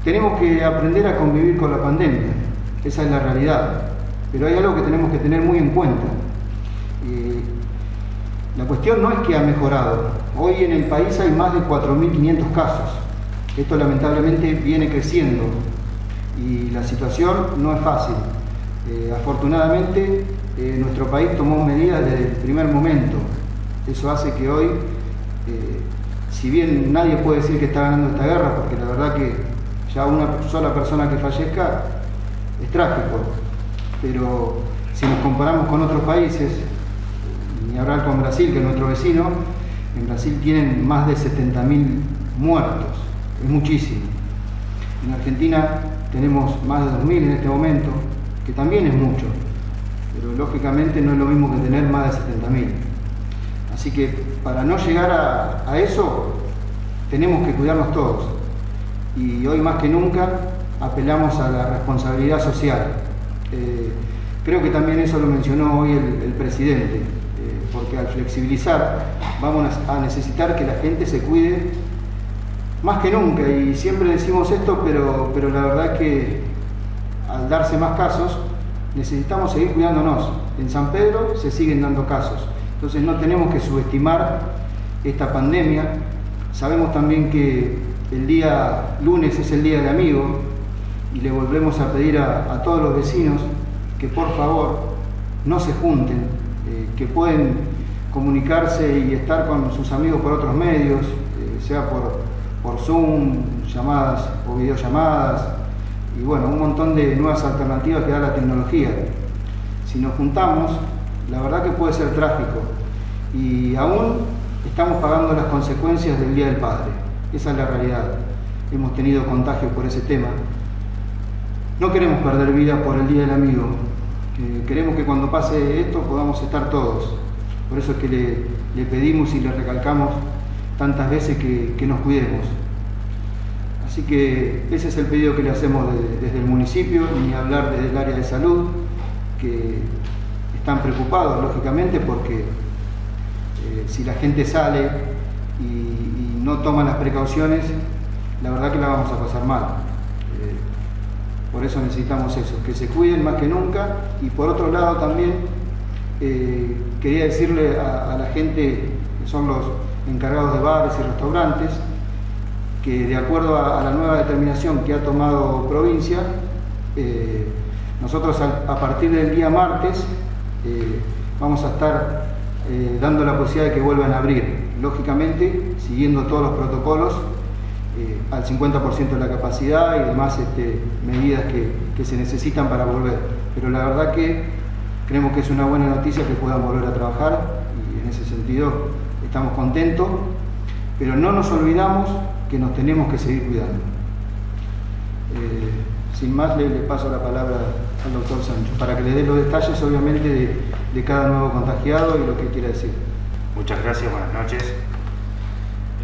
Tenemos que aprender a convivir con la pandemia, esa es la realidad, pero hay algo que tenemos que tener muy en cuenta. La cuestión no es que ha mejorado. Hoy en el país hay más de 4.500 casos. Esto lamentablemente viene creciendo y la situación no es fácil. Afortunadamente, nuestro país tomó medidas desde el primer momento. Eso hace que hoy, si bien nadie puede decir que está ganando esta guerra, porque la verdad que ya una sola persona que fallezca es trágico, pero si nos comparamos con otros países, ni hablar con Brasil, que es nuestro vecino, en Brasil tienen más de 70.000 muertos, es muchísimo. En Argentina tenemos más de 2.000 en este momento, que también es mucho, pero lógicamente no es lo mismo que tener más de 70.000. Así que para no llegar a eso, tenemos que cuidarnos todos. Y hoy más que nunca apelamos a la responsabilidad social. Creo que también eso lo mencionó hoy el presidente, porque al flexibilizar vamos a necesitar que la gente se cuide más que nunca, y siempre decimos esto, pero la verdad es que al darse más casos necesitamos seguir cuidándonos. En San Pedro se siguen dando casos, entonces no tenemos que subestimar esta pandemia. Sabemos también que el día lunes es el Día del Amigo y le volvemos a pedir a todos los vecinos que por favor no se junten, que pueden comunicarse y estar con sus amigos por otros medios, sea por Zoom, llamadas o videollamadas, y bueno, un montón de nuevas alternativas que da la tecnología. Si nos juntamos, la verdad que puede ser trágico, y aún estamos pagando las consecuencias del Día del Padre. Esa es la realidad. Hemos tenido contagios por ese tema. No queremos perder vida por el Día del Amigo. Queremos que cuando pase esto podamos estar todos. Por eso es que le pedimos y le recalcamos tantas veces que nos cuidemos. Así que ese es el pedido que le hacemos desde el municipio, ni hablar desde el área de salud, que están preocupados lógicamente porque si la gente sale y no toma las precauciones, la verdad que la vamos a pasar mal. Por eso necesitamos eso, que se cuiden más que nunca. Y por otro lado también quería decirle a la gente que son los encargados de bares y restaurantes, que de acuerdo a la nueva determinación que ha tomado provincia, nosotros a partir del día martes vamos a estar dando la posibilidad de que vuelvan a abrir, lógicamente siguiendo todos los protocolos, al 50% de la capacidad y demás medidas que se necesitan para volver. Pero la verdad que creemos que es una buena noticia que puedan volver a trabajar, y en ese sentido estamos contentos, pero no nos olvidamos que nos tenemos que seguir cuidando. Sin más, le paso la palabra al doctor Sancho para que le dé los detalles, obviamente, de cada nuevo contagiado y lo que quiera decir. Muchas gracias, buenas noches.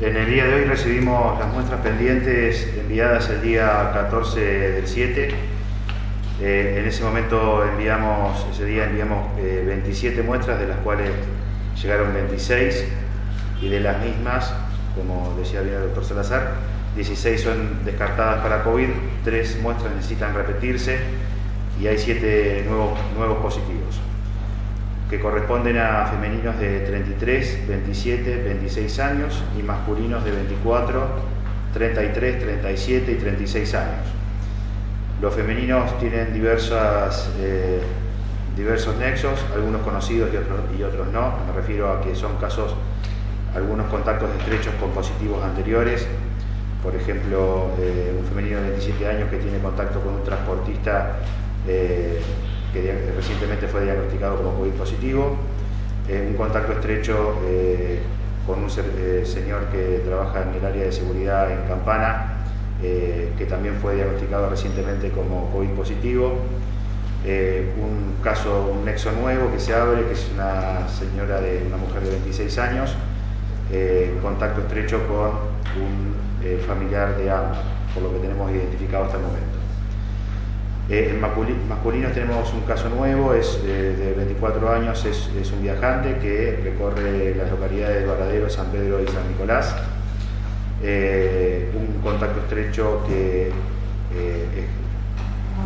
En el día de hoy recibimos las muestras pendientes enviadas el día 14 del 7. En ese momento enviamos 27 muestras, de las cuales llegaron 26, y de las mismas, como decía bien el doctor Salazar, 16 son descartadas para COVID, 3 muestras necesitan repetirse y hay 7 nuevos positivos, que corresponden a femeninos de 33, 27, 26 años y masculinos de 24, 33, 37 y 36 años. Los femeninos tienen diversos nexos, algunos conocidos y otros no. Me refiero a que son casos, algunos contactos estrechos con positivos anteriores. Por ejemplo, un femenino de 27 años que tiene contacto con un transportista que recientemente fue diagnosticado como COVID positivo, un contacto estrecho con un señor que trabaja en el área de seguridad en Campana, que también fue diagnosticado recientemente como COVID positivo, un nexo nuevo que se abre, que es una mujer de 26 años, contacto estrecho con un familiar de ambos, por lo que tenemos identificado hasta el momento. En masculinos tenemos un caso nuevo, es de 24 años, es un viajante que recorre las localidades de Varadero, San Pedro y San Nicolás. Un contacto estrecho que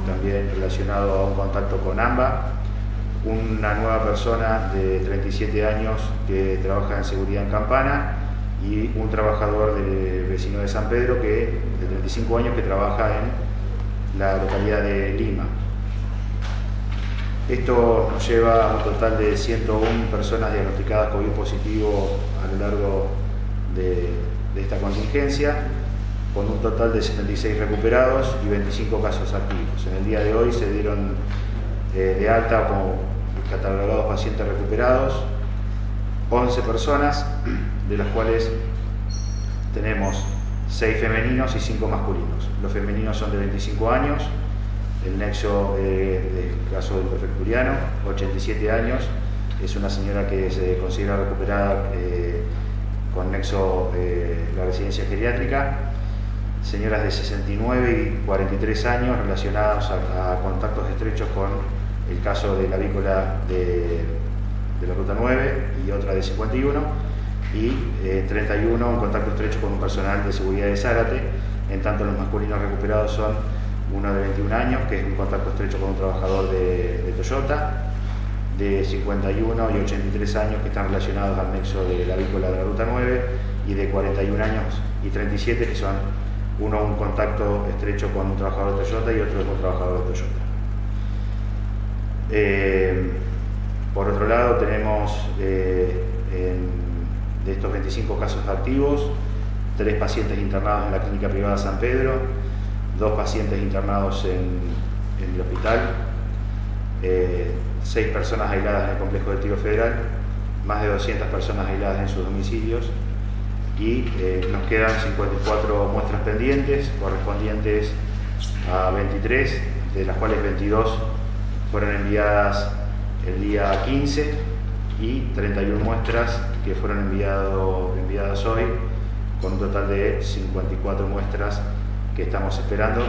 también relacionado a un contacto con AMBA, una nueva persona de 37 años que trabaja en seguridad en Campana y un trabajador vecino de San Pedro de 35 años que trabaja en la localidad de Lima. Esto nos lleva a un total de 101 personas diagnosticadas COVID positivo a lo largo de esta contingencia, con un total de 76 recuperados y 25 casos activos. En el día de hoy se dieron de alta como catalogados pacientes recuperados 11 personas, de las cuales tenemos 6 femeninos y 5 masculinos. Los femeninos son de 25 años, el nexo del caso del prefecturiano, 87 años, es una señora que se considera recuperada con nexo la residencia geriátrica, señoras de 69 y 43 años relacionadas a contactos estrechos con el caso de la vícola de la Ruta 9 y otra de 51, y 31 en contacto estrecho con un personal de seguridad de Zárate. En tanto, los masculinos recuperados son uno de 21 años, que es un contacto estrecho con un trabajador de Toyota, de 51 y 83 años, que están relacionados al nexo de la vícola de la Ruta 9, y de 41 años y 37, que son uno un contacto estrecho con un trabajador de Toyota y otro es un trabajador de Toyota. Por otro lado, tenemos de estos 25 casos activos, 3 pacientes internados en la clínica privada San Pedro, 2 pacientes internados en el hospital, 6 personas aisladas en el complejo del Tiro Federal, más de 200 personas aisladas en sus domicilios, y nos quedan 54 muestras pendientes correspondientes a 23, de las cuales 22 fueron enviadas el día 15 y 31 muestras que fueron enviadas hoy, con un total de 54 muestras que estamos esperando,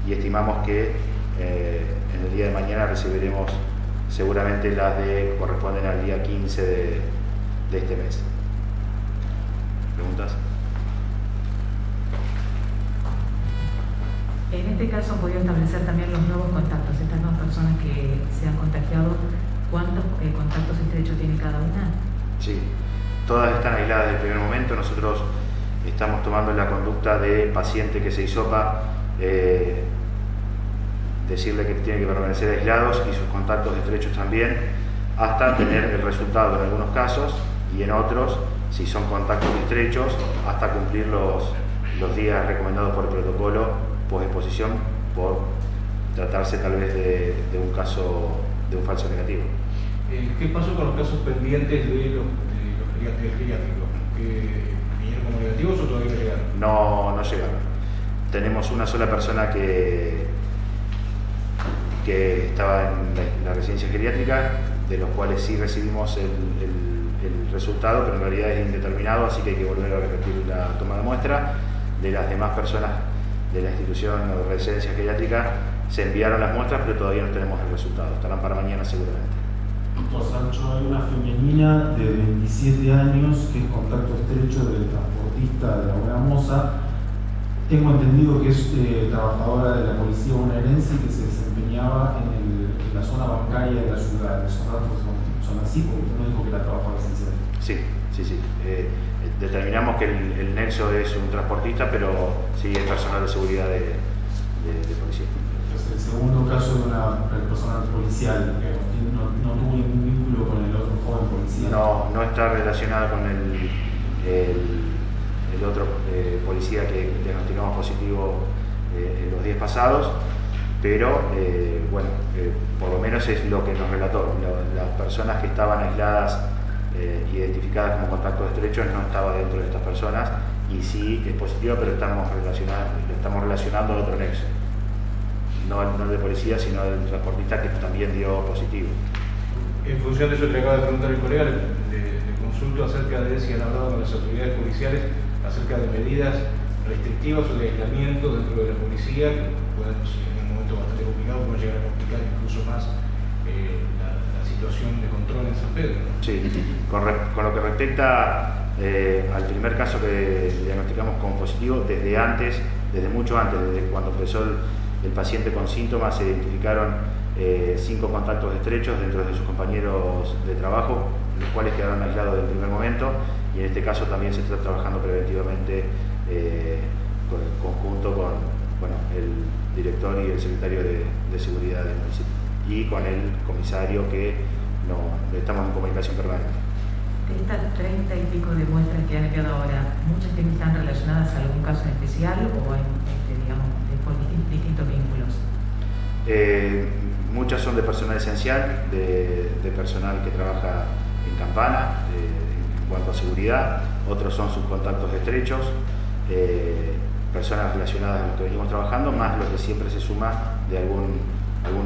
y estimamos que en el día de mañana recibiremos seguramente las que corresponden al día 15 de este mes. ¿Preguntas? En este caso, ¿han podido establecer también los nuevos contactos? Estas nuevas personas que se han contagiado, ¿cuántos contactos estrechos tiene cada una? Sí, todas están aisladas desde el primer momento. Nosotros estamos tomando la conducta de paciente que se hisopa, decirle que tiene que permanecer aislados y sus contactos estrechos también, hasta tener el resultado en algunos casos, y en otros, si son contactos estrechos, hasta cumplir los días recomendados por el protocolo post-exposición, por tratarse tal vez de un caso de un falso negativo. ¿Qué pasó con los casos pendientes de los geriátricos? ¿Vinieron como negativos o todavía no llegaron? No llegaron. Tenemos una sola persona que estaba en la residencia geriátrica, de los cuales sí recibimos el resultado, pero en realidad es indeterminado, así que hay que volver a repetir la toma de muestra. De las demás personas de la institución o residencia geriátrica se enviaron las muestras, pero todavía no tenemos el resultado. Estarán para mañana seguramente. Doctor Sancho, hay una femenina de 27 años que es contacto estrecho del transportista de la Buena Moza. Tengo entendido que es trabajadora de la policía bonaerense y que se desempeñaba en la zona bancaria de la ciudad. ¿Esos datos son así? Porque usted no dijo que era trabajadora esencial. Sí. Determinamos que el nexo es un transportista, pero sí es personal de seguridad de policía. Entonces, el segundo caso de una personal policial no tuvo ningún vínculo con el otro joven policía. No está relacionado con el otro policía que diagnosticamos positivo en los días pasados, pero por lo menos es lo que nos relató. Las personas que estaban aisladas, identificadas como contactos estrechos, no estaba dentro de estas personas, y sí es positiva, pero estamos relacionando a otro nexo, no el de policía, sino del transportista, que también dio positivo. En función de eso que le acaba de preguntar el colega, le consulto acerca de si han hablado con las autoridades policiales acerca de medidas restrictivas o de aislamiento dentro de la policía, que pueden, en un momento bastante complicado, pueden llegar a complicar incluso más la situación de control en San Pedro, ¿no? Sí, con lo que respecta al primer caso que diagnosticamos como positivo, desde mucho antes, desde cuando empezó el paciente con síntomas, se identificaron 5 contactos estrechos dentro de sus compañeros de trabajo, los cuales quedaron aislados del primer momento, y en este caso también se está trabajando preventivamente conjunto con el director y el secretario de seguridad del municipio y con el comisario, que estamos en comunicación permanente. De estas 30 y pico de muestras que han enviado ahora, ¿muchas están relacionadas a algún caso en especial o hay, digamos, por distintos vínculos? Muchas son de personal esencial, de personal que trabaja en campana, en cuanto a seguridad. Otros son sus contactos estrechos, personas relacionadas a los que venimos trabajando, más lo que siempre se suma de algún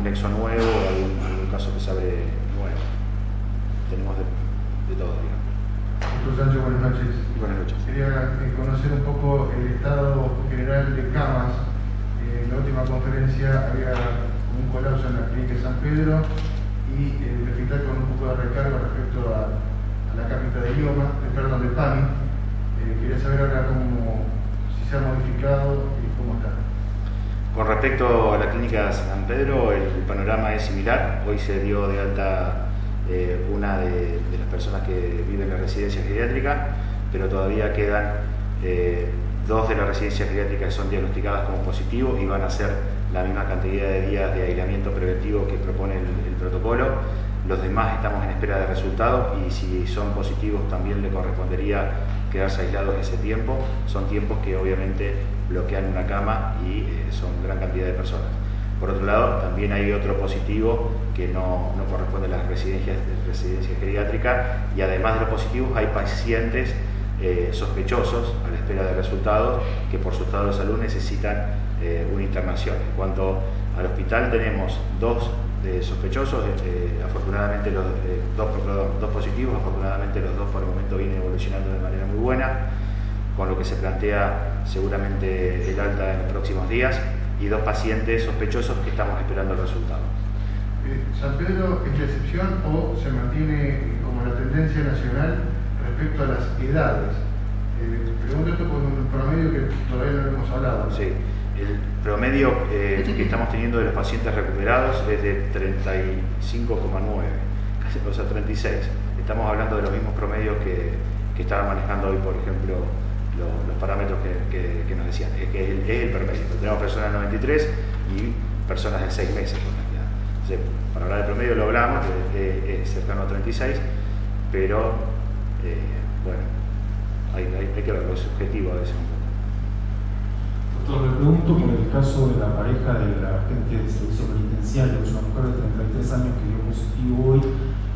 nexo nuevo o algún caso que se abre nuevo. Tenemos de todo, digamos. Doctor Sancho, buenas noches. Buenas noches. Quería conocer un poco el estado general de camas. En la última conferencia había un colapso en la clínica de San Pedro y el hospital con un poco de recargo respecto a la cápita de PAMI. Quería saber ahora si se ha modificado y cómo está. Con respecto a la clínica San Pedro, el panorama es similar. Hoy se dio de alta una de las personas que viven en la residencia geriátrica, pero todavía quedan 2 de las residencias geriátricas que son diagnosticadas como positivos y van a ser la misma cantidad de días de aislamiento preventivo que propone el protocolo. Los demás estamos en espera de resultados y si son positivos también le correspondería quedarse aislados ese tiempo. Son tiempos que obviamente bloquean una cama y son gran cantidad de personas. Por otro lado, también hay otro positivo que no corresponde a las residencias geriátricas, y además de los positivos hay pacientes sospechosos a la espera de resultados que por su estado de salud necesitan una internación. En cuanto al hospital, tenemos 2 sospechosos, afortunadamente dos positivos, afortunadamente los 2 por el momento vienen evolucionando de manera muy buena, con lo que se plantea seguramente el alta en los próximos días, y 2 pacientes sospechosos que estamos esperando el resultado. ¿San Pedro es la excepción o se mantiene como la tendencia nacional respecto a las edades? Pregunto esto por un promedio que todavía no hemos hablado. Sí, el promedio que estamos teniendo de los pacientes recuperados es de 35,9, o sea 36. Estamos hablando de los mismos promedios que estaban manejando hoy, por ejemplo, los parámetros que nos decían. Es el promedio. Tenemos personas de 93 y personas de 6 meses. Entonces, para hablar del promedio lo hablamos, es cercano a 36, pero hay que verlo, es subjetivo a veces un poco. Doctor, le pregunto por el caso de la pareja del agente de servicio penitenciario, que es una mujer de 33 años que dio positivo hoy,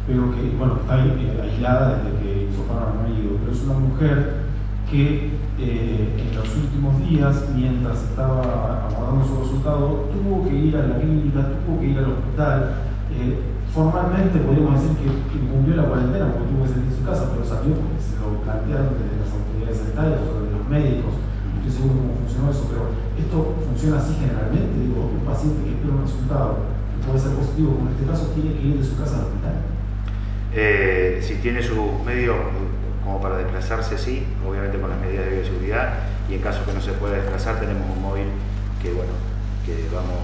pero que está aislada desde que hisoparon al marido, pero es una mujer que en los últimos días, mientras estaba aguardando su resultado, tuvo que ir a la clínica, tuvo que ir al hospital. Formalmente podríamos decir que cumplió la cuarentena porque tuvo que salir de su casa, pero salió porque se lo plantearon desde las autoridades sanitarias o de los médicos. No estoy seguro cómo funcionó eso, pero esto funciona así generalmente. Digo, un paciente que espera un resultado que puede ser positivo, como en este caso, tiene que ir de su casa al hospital. Si tiene sus medios como para desplazarse, sí, obviamente con las medidas de bioseguridad, y en caso que no se pueda desplazar tenemos un móvil que vamos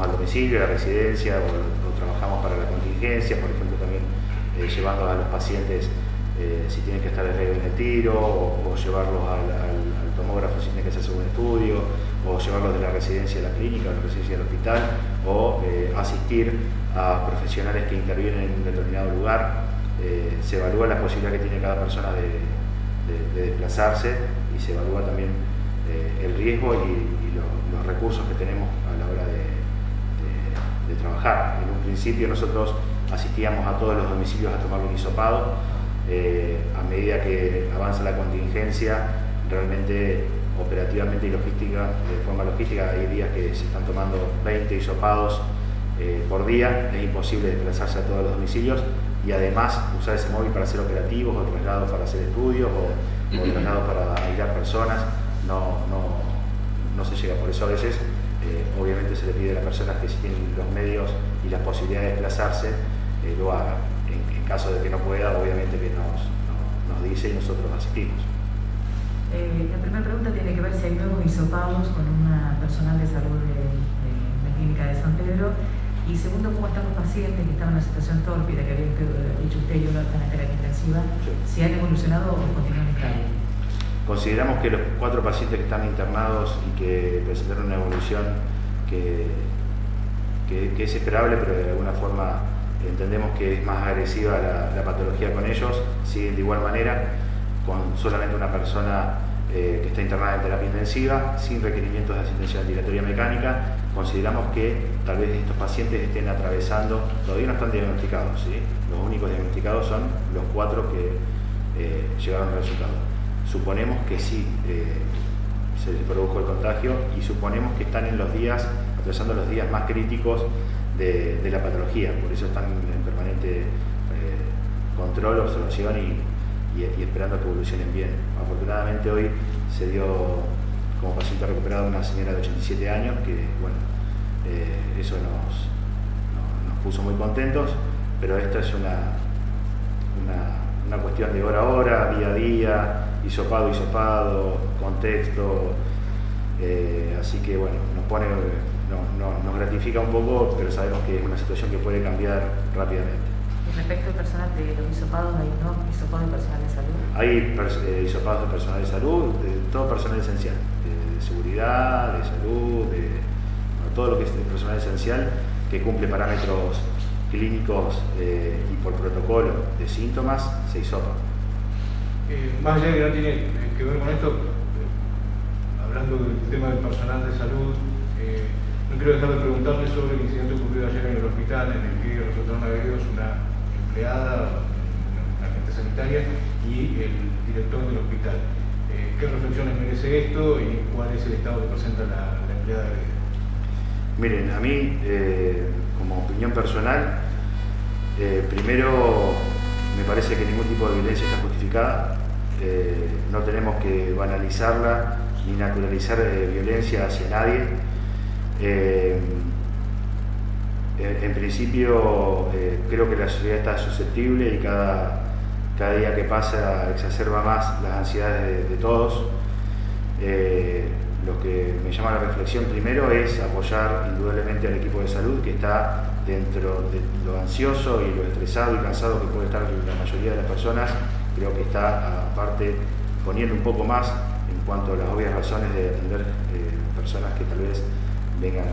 al domicilio, a la residencia, o trabajamos para la contingencia, por ejemplo también llevando a los pacientes si tienen que estar en el tiro, o llevarlos al tomógrafo si tienen que hacerse un estudio, o llevarlos de la residencia a la clínica, o de la residencia al hospital, o asistir a profesionales que intervienen en un determinado lugar. Se evalúa la posibilidad que tiene cada persona de desplazarse, y se evalúa también el riesgo y los recursos que tenemos a la hora de trabajar. En un principio nosotros asistíamos a todos los domicilios a tomar un hisopado. A medida que avanza la contingencia, realmente operativamente y de forma logística, hay días que se están tomando 20 hisopados por día. Es imposible desplazarse a todos los domicilios, y además usar ese móvil para hacer operativos, o traslados para hacer estudios, o traslados para aislar personas, no se llega. Por eso a veces obviamente se le pide a las personas que si tienen los medios y las posibilidades de desplazarse lo hagan. En caso de que no pueda, obviamente que nos dice y nosotros asistimos. La primera pregunta tiene que ver si hay nuevos hisopados con una personal de salud de la clínica de San Pedro. Y segundo, ¿cómo están los pacientes que estaban en una situación tórpida, que había dicho usted y uno está en terapia intensiva? Sí. ¿Si han evolucionado o continúan estables? Consideramos que los 4 pacientes que están internados y que presentaron una evolución que es esperable, pero de alguna forma entendemos que es más agresiva la patología con ellos, siguen de igual manera, con solamente una persona que está internada en terapia intensiva, sin requerimientos de asistencia ventilatoria mecánica. Consideramos que tal vez estos pacientes estén atravesando, todavía no están diagnosticados, ¿sí? Los únicos diagnosticados son los 4 que llegaron al resultado. Suponemos que sí se les produjo el contagio y suponemos que están atravesando los días más críticos de la patología, por eso están en permanente control, observación y esperando que evolucionen bien. Afortunadamente hoy se dio como paciente recuperado una señora de 87 años que, bueno, eso nos puso muy contentos, pero esto es una cuestión de hora a hora, día a día, hisopado, contexto, así que bueno, nos gratifica un poco, pero sabemos que es una situación que puede cambiar rápidamente. Respecto al personal de los hisopados, ¿hay no hisopados de personal de salud? Hay hisopados de personal de salud, de todo personal esencial, de seguridad, de salud, todo lo que es de personal esencial que cumple parámetros clínicos y por protocolo de síntomas, se hisopa. Más allá de que no tiene que ver con esto, hablando del tema del personal de salud, no quiero dejar de preguntarle sobre el incidente ocurrido ayer en el hospital, en el que resultaron agredidos una empleada, una agente sanitaria y el director del hospital. ¿Qué reflexiones merece esto y cuál es el estado que presenta la empleada agredida? Miren, a mí, como opinión personal, primero me parece que ningún tipo de violencia está justificada. No tenemos que banalizarla ni naturalizar violencia hacia nadie. En principio creo que la sociedad está susceptible y cada día que pasa exacerba más las ansiedades de todos. Lo que me llama a la reflexión primero es apoyar indudablemente al equipo de salud que está dentro de lo ansioso y lo estresado y cansado que puede estar la mayoría de las personas. Creo que está aparte poniendo un poco más en cuanto a las obvias razones de atender personas que tal vez vengan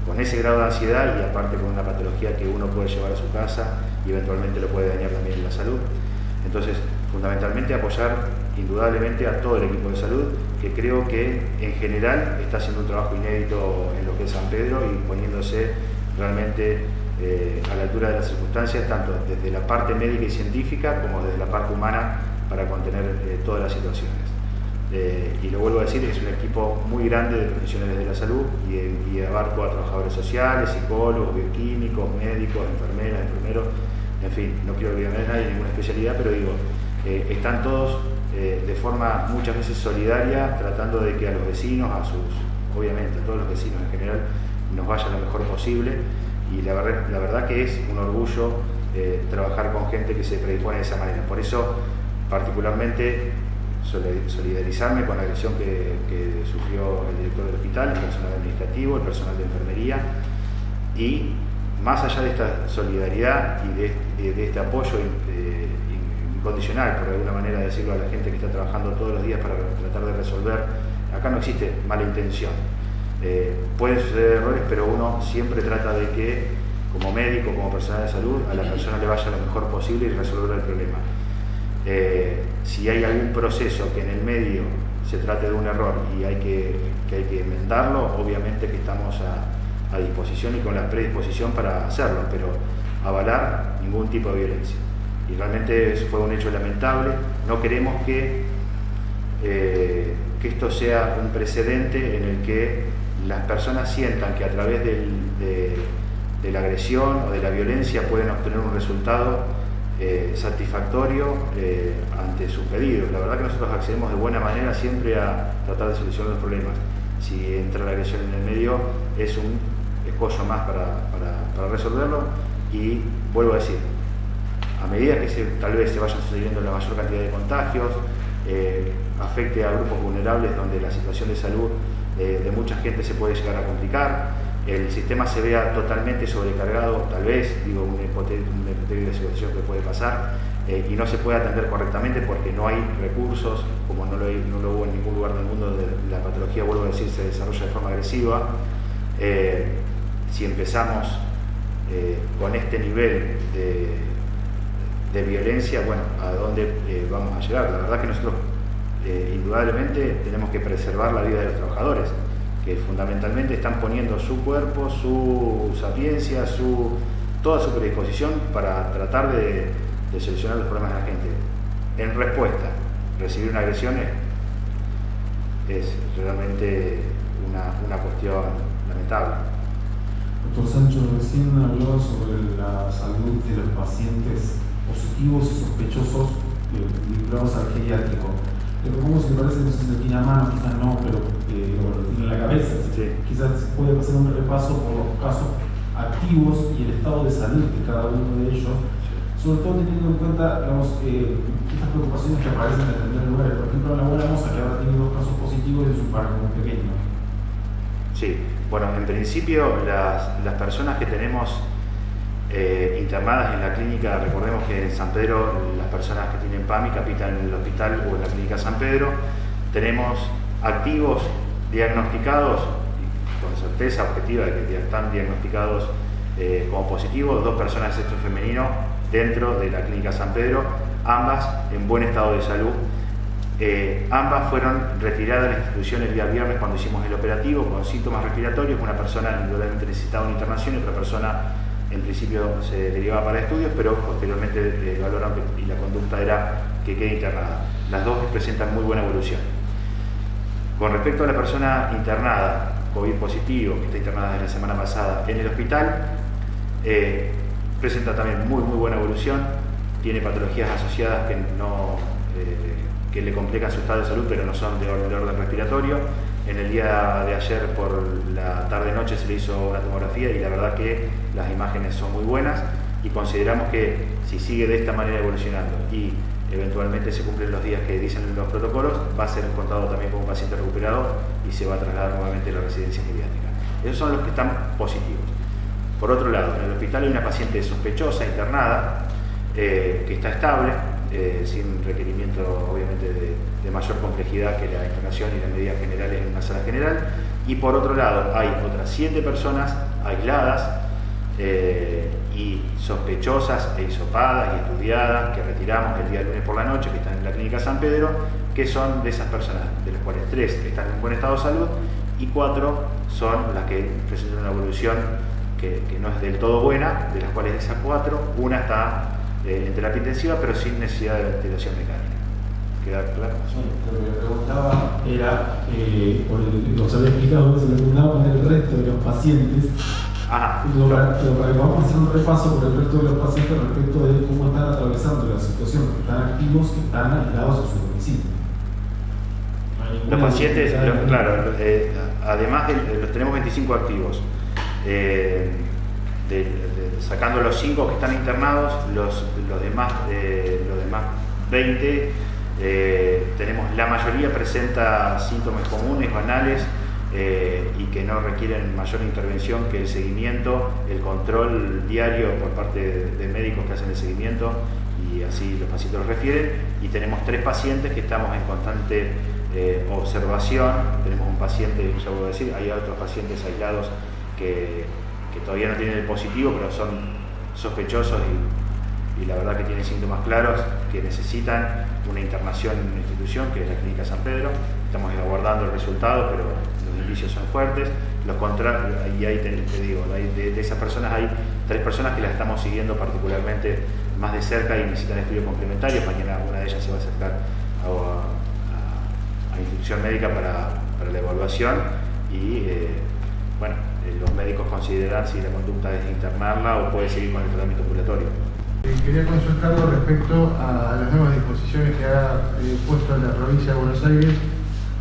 con ese grado de ansiedad y aparte con una patología que uno puede llevar a su casa y eventualmente lo puede dañar también en la salud. Entonces, fundamentalmente apoyar indudablemente a todo el equipo de salud, que creo que en general está haciendo un trabajo inédito en lo que es San Pedro y poniéndose realmente a la altura de las circunstancias, tanto desde la parte médica y científica como desde la parte humana para contener todas las situaciones. Y lo vuelvo a decir, es un equipo muy grande de profesionales de la salud y abarco a trabajadores sociales, psicólogos, bioquímicos, médicos, enfermeras, enfermeros, en fin, no quiero olvidarme de nadie, ninguna especialidad, pero digo, están todos de forma muchas veces solidaria, tratando de que a los vecinos, obviamente a todos los vecinos en general, nos vaya lo mejor posible, y la verdad que es un orgullo trabajar con gente que se predispone de esa manera. Por eso, particularmente, solidarizarme con la agresión que sufrió el director del hospital, el personal administrativo, el personal de enfermería, y más allá de esta solidaridad y de este apoyo incondicional, por alguna manera decirlo a la gente que está trabajando todos los días para tratar de resolver, acá no existe mala intención. Pueden suceder errores, pero uno siempre trata de que, como médico, como personal de salud, a la persona le vaya lo mejor posible y resolver el problema. Si hay algún proceso que en el medio se trate de un error y hay que enmendarlo, obviamente que estamos a disposición y con la predisposición para hacerlo, pero avalar ningún tipo de violencia. Y realmente eso fue un hecho lamentable. No queremos que esto sea un precedente en el que las personas sientan que a través de la agresión o de la violencia pueden obtener un resultado satisfactorio ante sus pedidos. La verdad que nosotros accedemos de buena manera siempre a tratar de solucionar los problemas. Si entra la agresión en el medio, es un escollo más para resolverlo. Y vuelvo a decir, a medida que tal vez se vayan sucediendo la mayor cantidad de contagios, afecte a grupos vulnerables donde la situación de salud de mucha gente se puede llegar a complicar, el sistema se vea totalmente sobrecargado, tal vez, digo, una hipotética situación que puede pasar, y no se puede atender correctamente porque no hay recursos, como no lo hubo en ningún lugar del mundo donde la patología, vuelvo a decir, se desarrolla de forma agresiva. Si empezamos con este nivel de violencia, bueno, ¿a dónde vamos a llegar? La verdad que nosotros indudablemente tenemos que preservar la vida de los trabajadores, que fundamentalmente están poniendo su cuerpo, su sapiencia, toda su predisposición para tratar de solucionar los problemas de la gente. En respuesta, recibir una agresión es realmente una cuestión lamentable. Doctor Sancho, recién hablaba sobre la salud de los pacientes positivos y sospechosos vinculados al geriátrico. Le propongo, si me parece, no sé si lo tiene a mano, quizás no, pero lo tiene en la cabeza. Sí. Quizás puede hacer un repaso por los casos activos y el estado de salud de cada uno de ellos, sobre todo teniendo en cuenta, digamos, estas preocupaciones que aparecen en determinados lugares. Por ejemplo, la Buena Moza, que ahora tiene 2 casos positivos y es un parque muy pequeño. Sí, bueno, en principio las personas que tenemos internadas en la clínica, recordemos que en San Pedro las personas que tienen PAMI habitan en el hospital o en la clínica San Pedro. Tenemos activos diagnosticados, con certeza objetiva de que ya están diagnosticados como positivos, 2 personas de sexo femenino dentro de la clínica San Pedro, ambas en buen estado de salud. Ambas fueron retiradas de la institución el día viernes cuando hicimos el operativo con síntomas respiratorios. Una persona indudablemente necesitaba una internación y otra persona en principio se derivaba para estudios, pero posteriormente valoraron y la conducta era que quede internada. Las 2 presentan muy buena evolución. Con respecto a la persona internada, COVID positivo, que está internada desde la semana pasada en el hospital, presenta también muy buena evolución, tiene patologías asociadas que le complican su estado de salud, pero no son de orden respiratorio. En el día de ayer por la tarde-noche se le hizo una tomografía y la verdad que las imágenes son muy buenas, y consideramos que si sigue de esta manera evolucionando y eventualmente se cumplen los días que dicen los protocolos, va a ser contado también como un paciente recuperado y se va a trasladar nuevamente a la residencia geriátrica. Esos son los que están positivos. Por otro lado, en el hospital hay una paciente sospechosa internada que está estable, sin requerimiento obviamente de mayor complejidad que la internación y las medidas generales en una sala general. Y por otro lado hay otras 7 personas aisladas y sospechosas e hisopadas y estudiadas que retiramos el día lunes por la noche, que están en la clínica San Pedro, que son de esas personas, de las cuales 3 están en buen estado de salud y 4 son las que presentan una evolución que no es del todo buena, de las cuales de esas 4, una está en terapia intensiva, pero sin necesidad de ventilación mecánica. ¿Queda claro? Sí, lo que me preguntaba era, os había explicado, se me preguntaba con el resto de los pacientes, para que vamos a hacer un repaso por el resto de los pacientes respecto de cómo están atravesando la situación, que están activos, que están aislados en su domicilio. Los pacientes, claro, además los tenemos 25 activos. Sacando los 5 que están internados, los demás 20, tenemos, la mayoría presenta síntomas comunes, banales, y que no requieren mayor intervención que el seguimiento, el control diario por parte de médicos que hacen el seguimiento, y así los pacientes los refieren. Y tenemos 3 pacientes que estamos en constante observación. Tenemos un paciente, ya voy a decir, hay otros pacientes aislados que todavía no tienen el positivo, pero son sospechosos y la verdad que tienen síntomas claros que necesitan una internación en una institución, que es la clínica San Pedro. Estamos aguardando el resultado, pero los indicios son fuertes. Y ahí te digo, de esas personas hay 3 personas que las estamos siguiendo particularmente más de cerca y necesitan estudios complementarios. Mañana una de ellas se va a acercar a institución médica para la evaluación y bueno, los médicos consideran si la conducta es internarla o puede seguir con el tratamiento ambulatorio. Quería consultarlo respecto a las nuevas disposiciones que ha puesto la provincia de Buenos Aires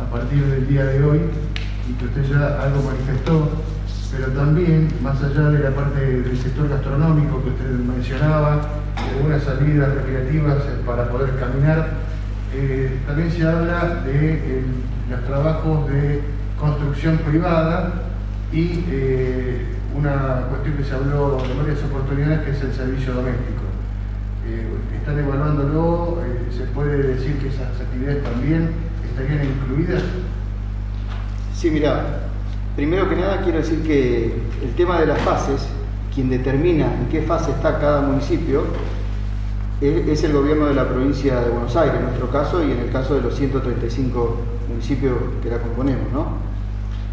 a partir del día de hoy, y que usted ya algo manifestó, pero también más allá de la parte del sector gastronómico que usted mencionaba, algunas salidas recreativas para poder caminar. También se habla de los trabajos de construcción privada y una cuestión que se habló de varias oportunidades, que es el servicio doméstico. ¿Están evaluándolo? ¿Se puede decir que esas actividades también estarían incluidas? Sí, mira, primero que nada quiero decir que el tema de las fases, quien determina en qué fase está cada municipio, es el gobierno de la provincia de Buenos Aires, en nuestro caso, y en el caso de los 135 municipios que la componemos, ¿no?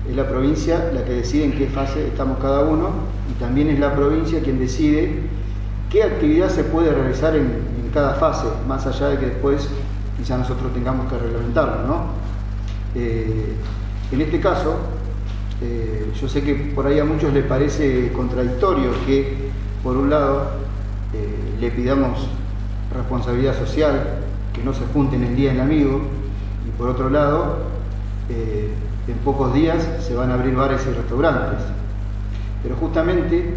Es la provincia la que decide en qué fase estamos cada uno, y también es la provincia quien decide qué actividad se puede realizar en cada fase, más allá de que después quizá nosotros tengamos que reglamentarlo, ¿no? En este caso, yo sé que por ahí a muchos les parece contradictorio que, por un lado, le pidamos responsabilidad social, que no se junten el Día del Amigo, y por otro lado, en pocos días se van a abrir bares y restaurantes. Pero justamente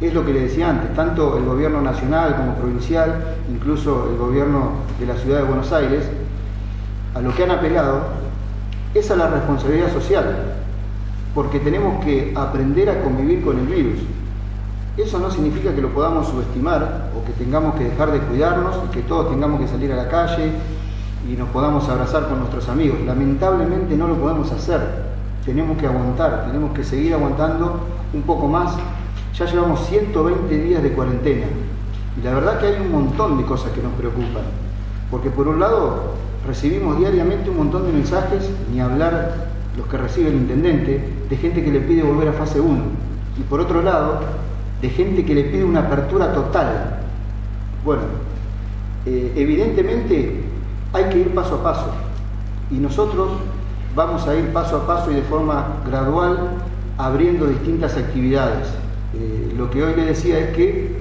es lo que le decía antes, tanto el gobierno nacional como provincial, incluso el gobierno de la ciudad de Buenos Aires, a lo que han apelado es a la responsabilidad social, porque tenemos que aprender a convivir con el virus. Eso no significa que lo podamos subestimar o que tengamos que dejar de cuidarnos y que todos tengamos que salir a la calle y nos podamos abrazar con nuestros amigos. Lamentablemente no lo podemos hacer. Tenemos que aguantar, tenemos que seguir aguantando un poco más. Ya llevamos 120 días de cuarentena y la verdad que hay un montón de cosas que nos preocupan. Porque por un lado recibimos diariamente un montón de mensajes, ni hablar los que recibe el intendente, de gente que le pide volver a fase 1. Y por otro lado, de gente que le pide una apertura total. Bueno, evidentemente hay que ir paso a paso. Y nosotros vamos a ir paso a paso y de forma gradual abriendo distintas actividades. Lo que hoy le decía es que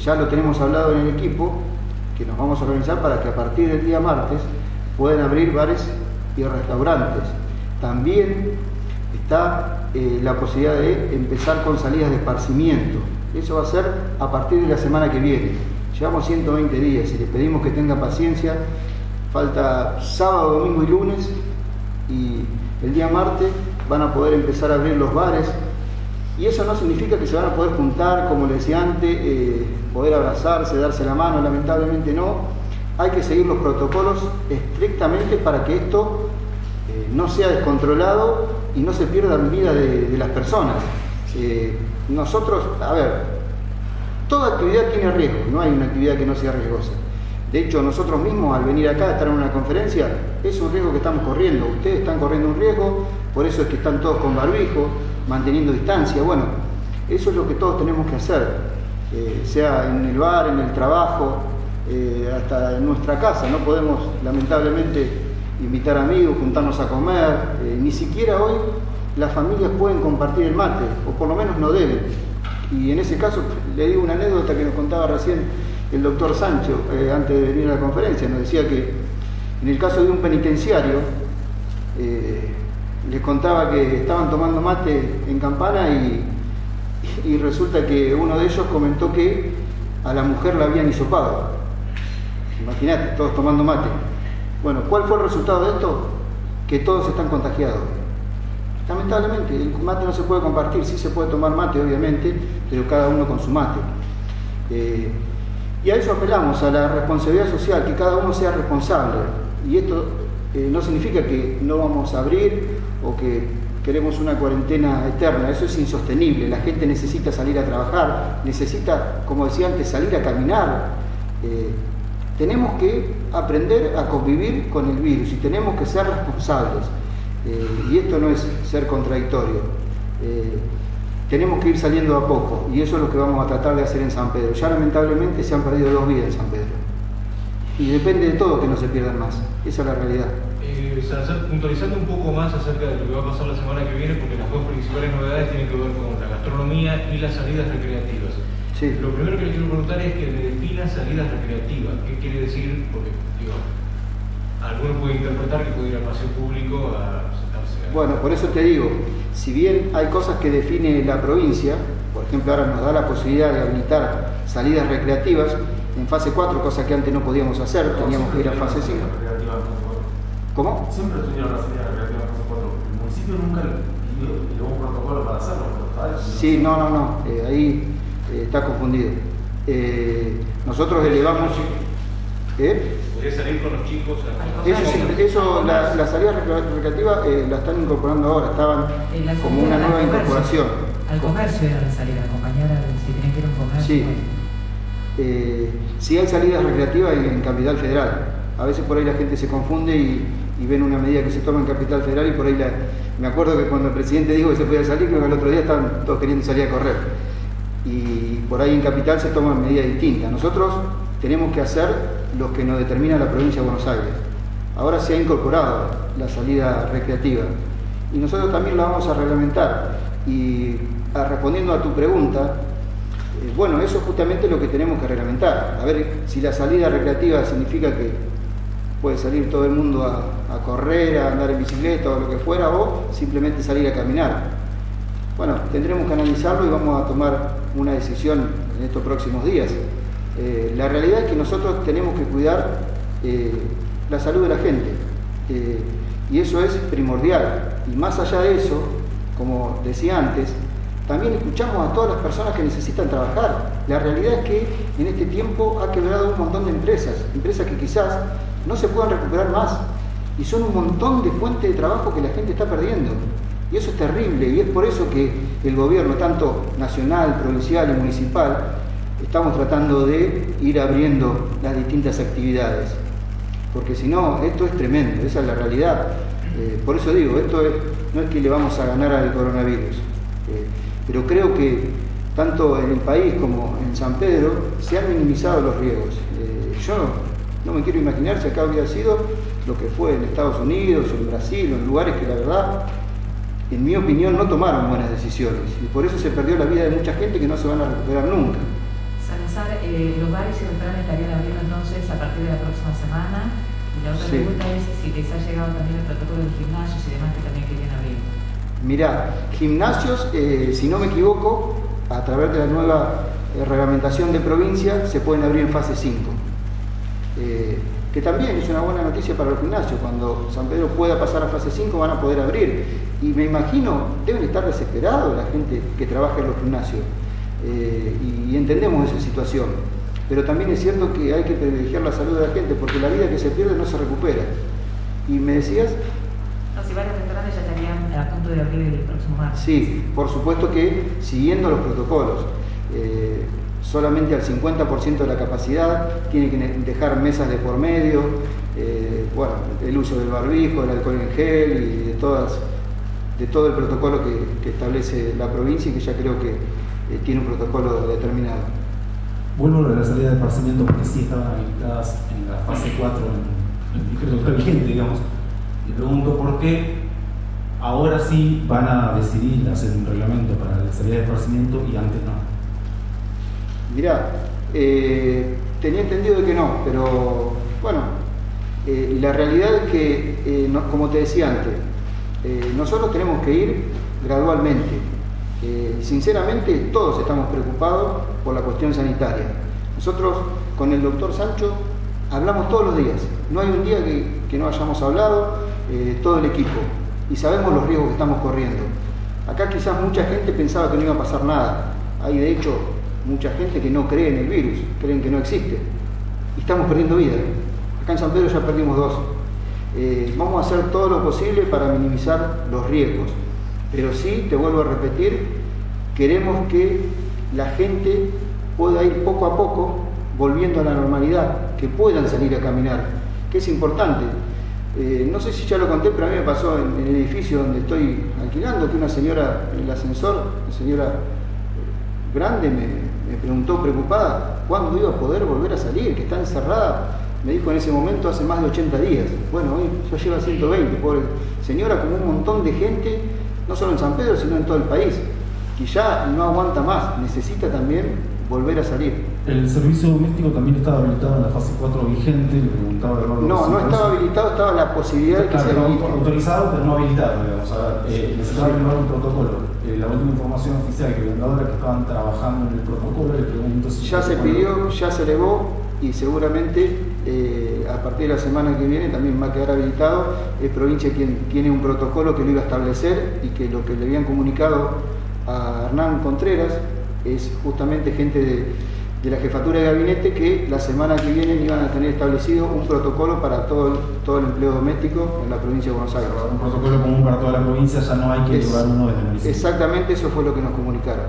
ya lo tenemos hablado en el equipo, que nos vamos a organizar para que a partir del día martes puedan abrir bares y restaurantes. También está la posibilidad de empezar con salidas de esparcimiento. Eso va a ser a partir de la semana que viene. Llevamos 120 días y les pedimos que tengan paciencia. Falta sábado, domingo y lunes, y el día martes van a poder empezar a abrir los bares. Y eso no significa que se van a poder juntar, como les decía antes, poder abrazarse, darse la mano. Lamentablemente no. Hay que seguir los protocolos estrictamente para que esto no sea descontrolado y no se pierda la vida de las personas. Nosotros, a ver, toda actividad tiene riesgo, no hay una actividad que no sea riesgosa. De hecho, nosotros mismos al venir acá a estar en una conferencia, es un riesgo que estamos corriendo. Ustedes están corriendo un riesgo, por eso es que están todos con barbijo, manteniendo distancia. Bueno, eso es lo que todos tenemos que hacer, sea en el bar, en el trabajo, hasta en nuestra casa. No podemos, lamentablemente, invitar amigos, juntarnos a comer. Ni siquiera hoy las familias pueden compartir el mate, o por lo menos no deben. Y en ese caso, le digo una anécdota que nos contaba recién el doctor Sancho, antes de venir a la conferencia. Nos decía que en el caso de un penitenciario, les contaba que estaban tomando mate en Campana y resulta que uno de ellos comentó que a la mujer la habían hisopado. Imagínate, todos tomando mate. Bueno, ¿cuál fue el resultado de esto? Que todos están contagiados. Lamentablemente, el mate no se puede compartir, sí se puede tomar mate, obviamente, pero cada uno con su mate. Y a eso apelamos, a la responsabilidad social, que cada uno sea responsable. Y esto no significa que no vamos a abrir o que queremos una cuarentena eterna. Eso es insostenible. La gente necesita salir a trabajar, necesita, como decía antes, salir a caminar. Tenemos que aprender a convivir con el virus y tenemos que ser responsables. Y esto no es ser contradictorio. Tenemos que ir saliendo a poco y eso es lo que vamos a tratar de hacer en San Pedro. Ya lamentablemente se han perdido 2 vidas en San Pedro. Y depende de todo que no se pierdan más. Esa es la realidad. Puntualizando un poco más acerca de lo que va a pasar la semana que viene, porque las 2 principales novedades tienen que ver con la gastronomía y las salidas recreativas. Sí. Lo primero que le quiero preguntar es que me defina salidas recreativas. ¿Qué quiere decir? Porque, digo, alguno puede interpretar que puede ir al paseo público a sentarse. Bueno, por eso te digo, si bien hay cosas que define la provincia, por ejemplo, ahora nos da la posibilidad de habilitar salidas recreativas en fase 4, cosa que antes no podíamos hacer, teníamos que ir a fase 5. ¿Cómo? Siempre tuvieron la salida recreativa en fase 4. El municipio nunca le un protocolo para hacerlo. Sí, no, ahí está confundido. Nosotros elevamos... ¿Podría salir con los chicos? La salida recreativa la están incorporando ahora, estaban como una nueva incorporación. Al comercio era la salida, acompañar si tienen que ir a un comercio. Sí. Sí hay salidas recreativas en Capital Federal. A veces por ahí la gente se confunde y ven una medida que se toma en Capital Federal y por ahí me acuerdo que cuando el presidente dijo que se podía salir, creo que el otro día estaban todos queriendo salir a correr. Y por ahí en Capital se toman medidas distintas. Nosotros tenemos que hacer lo que nos determina la provincia de Buenos Aires. Ahora se ha incorporado la salida recreativa y nosotros también la vamos a reglamentar. Y respondiendo a tu pregunta, bueno, eso es justamente lo que tenemos que reglamentar. A ver si la salida recreativa significa que puede salir todo el mundo a correr, a andar en bicicleta o lo que fuera, o simplemente salir a caminar. Bueno, tendremos que analizarlo y vamos a tomar una decisión en estos próximos días. La realidad es que nosotros tenemos que cuidar la salud de la gente y eso es primordial. Y más allá de eso, como decía antes, también escuchamos a todas las personas que necesitan trabajar. La realidad es que en este tiempo ha quebrado un montón de empresas que quizás no se puedan recuperar más y son un montón de fuentes de trabajo que la gente está perdiendo. Y eso es terrible y es por eso que el gobierno, tanto nacional, provincial y municipal, estamos tratando de ir abriendo las distintas actividades. Porque si no, esto es tremendo, esa es la realidad. Por eso digo, no es que le vamos a ganar al coronavirus. Pero creo que tanto en el país como en San Pedro se han minimizado los riesgos. Yo no me quiero imaginar si acá hubiera sido lo que fue en Estados Unidos o en Brasil o en lugares que la verdad, en mi opinión, no tomaron buenas decisiones y por eso se perdió la vida de mucha gente que no se van a recuperar nunca. Salazar, los bares y restaurantes estarían abriendo entonces a partir de la próxima semana y la otra pregunta es si les ha llegado también el protocolo de gimnasios y demás que también querían abrir. Mirá, gimnasios, si no me equivoco, a través de la nueva reglamentación de provincia, se pueden abrir en fase 5. Que también es una buena noticia para los gimnasios. Cuando San Pedro pueda pasar a fase 5 van a poder abrir. Y me imagino, deben estar desesperados la gente que trabaja en los gimnasios. Y entendemos esa situación. Pero también es cierto que hay que privilegiar la salud de la gente, porque la vida que se pierde no se recupera. Y me decías... No, si varios restaurantes ya estarían a punto de abrir el próximo martes. Sí, por supuesto que siguiendo los protocolos. Solamente al 50% de la capacidad, tiene que dejar mesas de por medio, bueno, el uso del barbijo, el alcohol en gel y de todo el protocolo que establece la provincia y que ya creo que tiene un protocolo determinado. Vuelvo a la salida de esparcimiento porque sí estaban habilitadas en la fase 4 en el decreto que está vigente, digamos. Le pregunto por qué ahora sí van a decidir hacer un reglamento para la salida de esparcimiento y antes no. Mirá, tenía entendido de que no, pero bueno, la realidad es que, como te decía antes, nosotros tenemos que ir gradualmente. Sinceramente, todos estamos preocupados por la cuestión sanitaria. Nosotros con el doctor Sancho hablamos todos los días, no hay un día que no hayamos hablado, todo el equipo, y sabemos los riesgos que estamos corriendo. Acá quizás mucha gente pensaba que no iba a pasar nada, hay de hecho mucha gente que no cree en el virus, creen que no existe, y estamos perdiendo vida. Acá en San Pedro ya perdimos 2. Vamos a hacer todo lo posible para minimizar los riesgos, pero sí, te vuelvo a repetir, queremos que la gente pueda ir poco a poco volviendo a la normalidad, que puedan salir a caminar, que es importante. No sé si ya lo conté, pero a mí me pasó en el edificio donde estoy alquilando, que una señora en el ascensor, una señora grande, me preguntó preocupada cuándo iba a poder volver a salir, que está encerrada, me dijo en ese momento hace más de 80 días. Bueno, hoy ya lleva 120, pobre señora, como un montón de gente, no solo en San Pedro, sino en todo el país, que ya no aguanta más, necesita también volver a salir. El servicio doméstico también estaba habilitado en la fase 4 vigente, le preguntaba Eduardo. No estaba habilitado, estaba la posibilidad de que se habilite. Autorizado, pero no habilitado, digamos. Necesitaba firmar un protocolo. La última información oficial que habían dado era que estaban trabajando en el protocolo. Le pregunto si ya se pidió, ya se elevó y seguramente a partir de la semana que viene también va a quedar habilitado. Es provincia quien tiene un protocolo que lo iba a establecer y que lo que le habían comunicado a Hernán Contreras es justamente gente de la jefatura de gabinete que la semana que viene iban a tener establecido un protocolo para todo el empleo doméstico en la provincia de Buenos Aires. Un protocolo común para toda la provincia, ya no hay que llevar uno desde el municipio. Exactamente, eso fue lo que nos comunicaron.